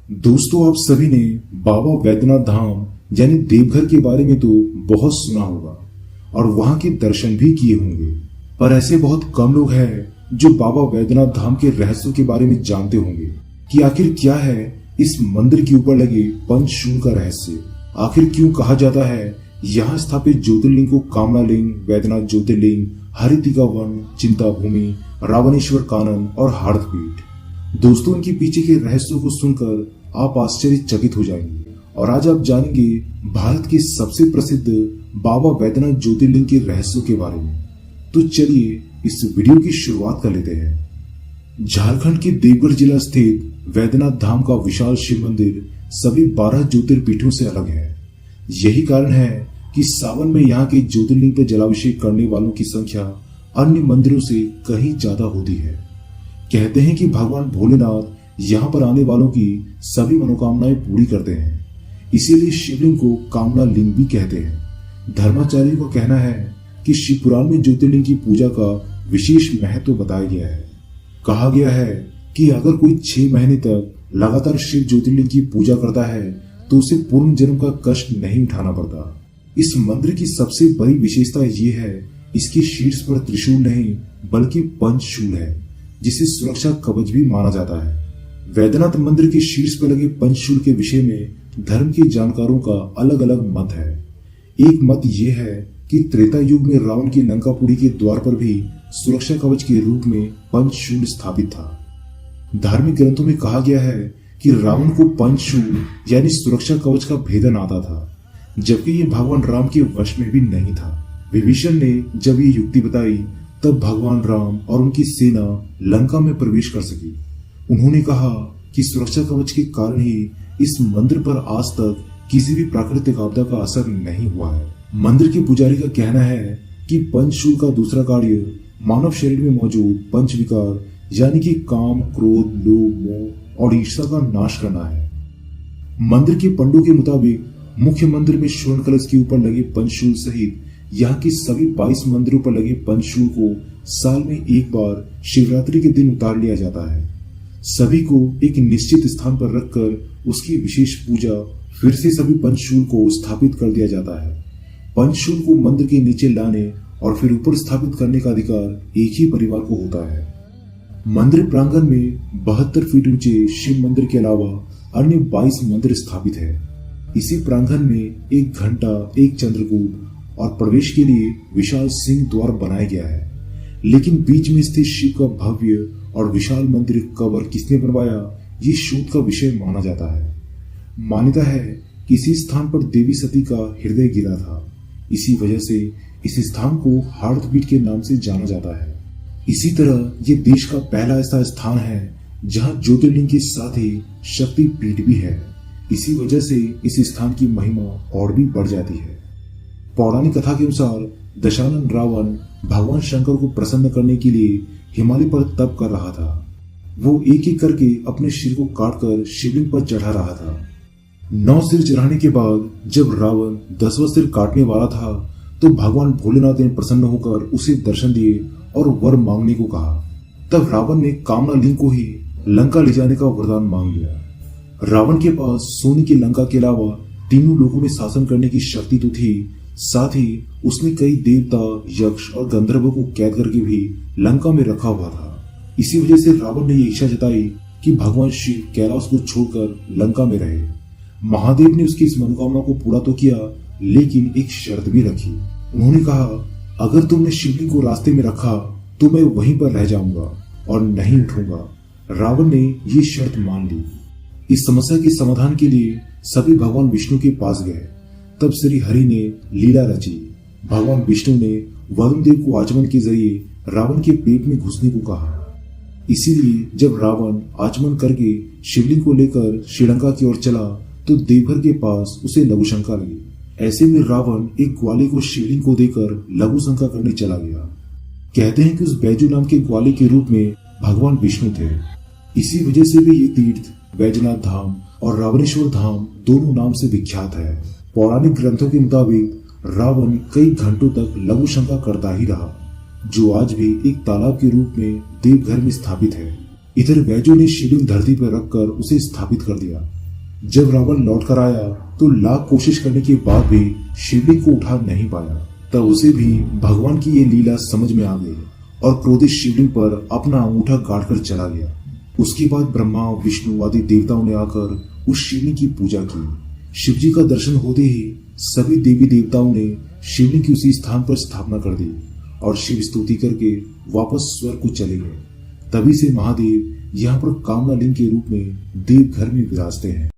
दोस्तों, आप सभी ने बाबा वैद्यनाथ धाम यानी देवघर के बारे में तो बहुत सुना होगा और वहां के दर्शन भी किए होंगे, पर ऐसे बहुत कम लोग हैं जो बाबा वैद्यनाथ धाम के रहस्यों के बारे में जानते होंगे कि आखिर क्या है इस मंदिर के ऊपर लगे पंचशूल का रहस्य। आखिर क्यों कहा जाता है यहाँ स्थापित ज्योतिर्लिंग को कामनालिंग, वैद्यनाथ ज्योतिर्लिंग, हरितिका वन, चिंता भूमि, रावणेश्वर कानन और हार्दपीठ। दोस्तों, इनके पीछे के रहस्यों को सुनकर आप आश्चर्यचकित हो जाएंगे और आज आप जानेंगे भारत के सबसे प्रसिद्ध बाबा वैद्यनाथ ज्योतिर्लिंग के रहस्यों के बारे में। तो चलिए इस वीडियो की शुरुआत कर लेते हैं। झारखंड के देवघर जिला स्थित वैद्यनाथ धाम का विशाल शिव मंदिर सभी 12 ज्योतिर्पीठों से अलग है। यही कारण है कि सावन में यहाँ के ज्योतिर्लिंग पर जलाभिषेक करने वालों की संख्या अन्य मंदिरों से कहीं ज्यादा होती है। कहते हैं कि भगवान भोलेनाथ यहाँ पर आने वालों की सभी मनोकामनाएं पूरी करते हैं, इसीलिए शिवलिंग को कामना लिंग भी कहते हैं। धर्माचार्य का कहना है कि शिव पुराण में ज्योतिर्लिंग की पूजा का विशेष महत्व बताया गया है। कहा गया है कि अगर कोई 6 महीने तक लगातार शिव ज्योतिर्लिंग की पूजा करता है तो उसे पूर्ण जन्म का कष्ट नहीं उठाना पड़ता। इस मंदिर की सबसे बड़ी विशेषता ये है, इसके शीर्ष पर त्रिशूल नहीं बल्कि पंचशूल है, जिसे सुरक्षा कवच भी माना जाता है। वैद्यनाथ मंदिर के शीर्ष पर लगे पंचशूल के विषय में धर्म के जानकारों का अलग अलग मत है। एक मत यह है कि त्रेता युग में रावण की लंकापुरी के द्वार पर भी सुरक्षा कवच के रूप में पंचशूल स्थापित था। धार्मिक ग्रंथों में कहा गया है कि रावण को पंचशूल यानी सुरक्षा कवच का भेदन आता था, जबकि ये भगवान राम के वश में भी नहीं था। विभीषण ने जब ये युक्ति बताई तब भगवान राम और उनकी सेना लंका में प्रवेश कर सकी। उन्होंने कहा कि सुरक्षा कवच के कारण ही इस मंदिर पर आज तक किसी भी प्राकृतिक आपदा का असर नहीं हुआ है। मंदिर के पुजारी का कहना है कि पंचशूल का दूसरा कार्य मानव शरीर में मौजूद पंच विकार यानी कि काम, क्रोध, लोभ, मोह और ईर्ष्या का नाश करना है। मंदिर के पंडों के मुताबिक मुख्य मंदिर में स्वर्ण कलश के ऊपर लगे पंचशूल सहित यहाँ की सभी 22 मंदिरों पर लगे पंचशूल को साल में एक बार शिवरात्रि के दिन उतार लिया जाता है। सभी को एक निश्चित स्थान पर रखकर उसकी विशेष पूजा, फिर से सभी पंचशूल को स्थापित कर दिया जाता है। पंचशूल को मंदिर के नीचे लाने और फिर ऊपर स्थापित करने का अधिकार एक ही परिवार को होता है। मंदिर प्रांगण में 72 फीट ऊंचे शिव मंदिर के अलावा अन्य 22 मंदिर स्थापित है। इसी प्रांगण में एक घंटा, एक चंद्रकूट और प्रवेश के लिए विशाल सिंह द्वार बनाया गया है। लेकिन बीच में स्थित शिव का भव्य और विशाल मंदिर कबर किसने बनवाया, ये शोध का विषय माना जाता है। मान्यता है कि इसी स्थान पर देवी सती का हृदय गिरा था। इसी वजह से इस स्थान को हार्दपीठ के नाम से जाना जाता है। इसी तरह ये देश का पहला ऐसा स्थान है जहाँ ज्योतिर्लिंग के साथ ही शक्ति पीठ भी है। इसी वजह से इस स्थान की महिमा और भी बढ़ जाती है। पौराणिक कथा के अनुसार दशानन रावण भगवान शंकर को प्रसन्न करने के लिए हिमालय पर तप कर रहा था। वो एक एक करके अपने सिर को काटकर शिवलिंग पर चढ़ा रहा था। 9 सिर चढ़ाने के बाद जब रावण 10वां सिर काटने वाला था तो भगवान भोलेनाथ ने प्रसन्न होकर उसे दर्शन दिए और वर मांगने को कहा। तब रावण ने कामना लिंग को ही लंका ले जाने का वरदान मांग लिया। रावण के पास सोने की लंका के अलावा तीनों लोगों में शासन करने की शक्ति तो थी, साथ ही उसने कई देवता, यक्ष और गंधर्वों को कैद करके भी लंका में रखा हुआ था। इसी वजह से रावण ने ये इच्छा जताई कि भगवान शिव कैलाश को छोड़कर लंका में रहे। महादेव ने उसकी इस मनोकामना को पूरा तो किया, लेकिन एक शर्त भी रखी। उन्होंने कहा, अगर तुमने शिवलिंग को रास्ते में रखा तो मैं वहीं पर रह जाऊंगा और नहीं उठूंगा। रावण ने ये शर्त मान ली। इस समस्या के समाधान के लिए सभी भगवान विष्णु के पास गए। तब श्री हरि ने लीला रची। भगवान विष्णु ने वरुण देव को आचमन के जरिए रावण के पेट में घुसने को कहा। इसीलिए जब रावण आचमन करके शिवलिंग को लेकर श्रीलंका की ओर चला तो देवघर के पास उसे लघु शंका लगी। ऐसे में रावण एक ग्वाले को शिवलिंग को देकर लघु शंका करने चला गया। कहते हैं कि उस बैजू नाम के ग्वाले के रूप में भगवान विष्णु थे। इसी वजह से भी ये तीर्थ वैद्यनाथ धाम और रावणेश्वर धाम दोनों नाम से विख्यात है। पौराणिक ग्रंथों के मुताबिक रावण कई घंटों तक लघु शंका करता ही रहा, जो आज भी एक तालाब के रूप में देवघर में स्थापित है। इधर वैजू ने शिवलिंग धरती पर रखकर उसे स्थापित कर दिया। जब रावण लौट कर आया तो लाख कोशिश करने के बाद भी शिवलिंग को उठा नहीं पाया। तब उसे भी भगवान की ये लीला समझ में आ गई और क्रोधित शिवलिंग पर अपना अंगूठा गाड़ कर चला गया। उसके बाद ब्रह्मा विष्णु आदि देवताओं ने आकर उस शिवलिंग की पूजा की। शिवजी का दर्शन होते ही सभी देवी देवताओं ने शिवलिंग की उसी स्थान पर स्थापना कर दी और शिव स्तुति करके वापस स्वर्ग को चले गए। तभी से महादेव यहाँ पर कामना लिंग के रूप में देवघर में विराजते हैं।